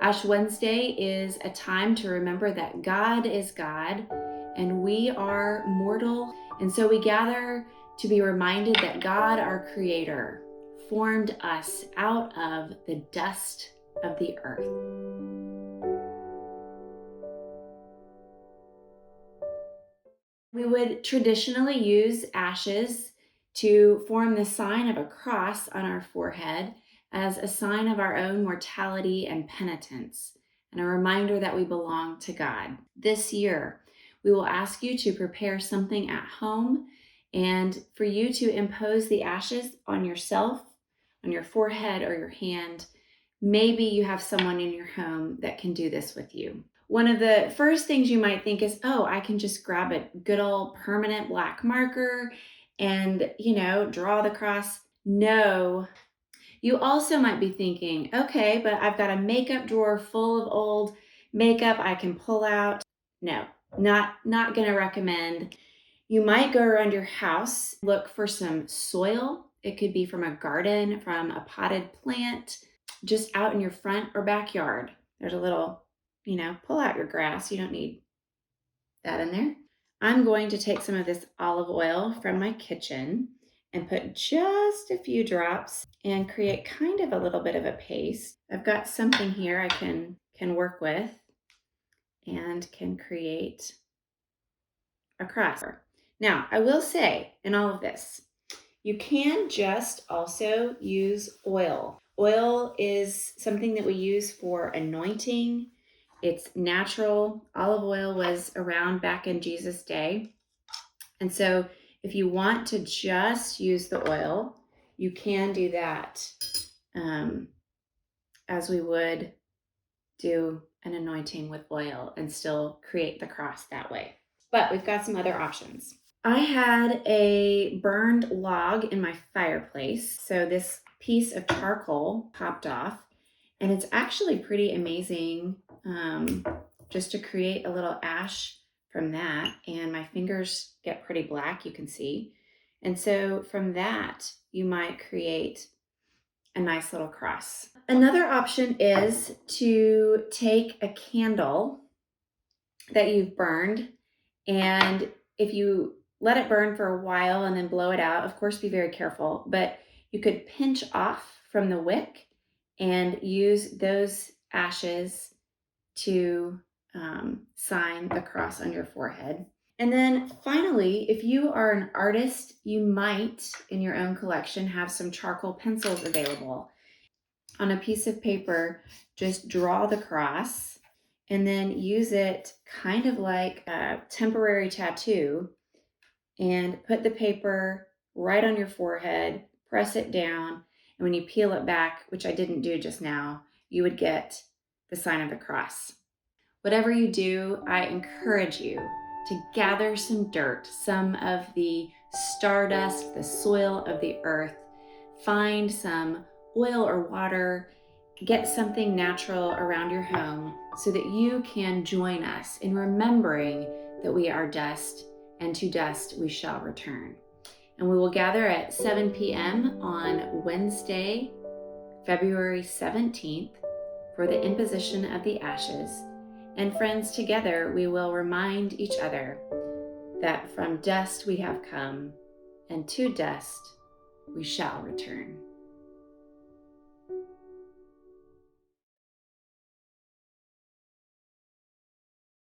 Ash Wednesday is a time to remember that God is God and we are mortal. And so we gather to be reminded that God, our Creator, formed us out of the dust of the earth. We would traditionally use ashes to form the sign of a cross on our forehead as a sign of our own mortality and penitence, and a reminder that we belong to God. This year, we will ask you to prepare something at home and for you to impose the ashes on yourself, on your forehead or your hand. Maybe you have someone in your home that can do this with you. One of the first things you might think is, oh, I can just grab a good old permanent black marker and, draw the cross. No. You also might be thinking, okay, but I've got a makeup drawer full of old makeup I can pull out. No, not going to recommend. You might go around your house, look for some soil. It could be from a garden, from a potted plant, just out in your front or backyard. There's a little, pull out your grass. You don't need that in there. I'm going to take some of this olive oil from my kitchen and put just a few drops and create kind of a little bit of a paste. I've got something here I can work with and can create a cross. Now, I will say in all of this, you can just also use oil. Oil is something that we use for anointing. It's natural. Olive oil was around back in Jesus' day. And so if you want to just use the oil, you can do that as we would do an anointing with oil and still create the cross that way. But we've got some other options. I had a burned log in my fireplace. So this piece of charcoal popped off, and it's actually pretty amazing just to create a little ash from that. And my fingers get pretty black, you can see. And so from that, you might create a nice little cross. Another option is to take a candle that you've burned, and if you let it burn for a while and then blow it out, of course, be very careful, but you could pinch off from the wick and use those ashes to sign the cross on your forehead. And then finally, if you are an artist, you might, in your own collection, have some charcoal pencils available. On a piece of paper, just draw the cross and then use it kind of like a temporary tattoo and put the paper right on your forehead, press it down, and when you peel it back, which I didn't do just now, you would get the sign of the cross. Whatever you do, I encourage you to gather some dirt, some of the stardust, the soil of the earth, find some oil or water, get something natural around your home so that you can join us in remembering that we are dust and to dust we shall return. And we will gather at 7 p.m. on Wednesday, February 17th for the imposition of the ashes. And friends, together we will remind each other that from dust we have come and to dust we shall return.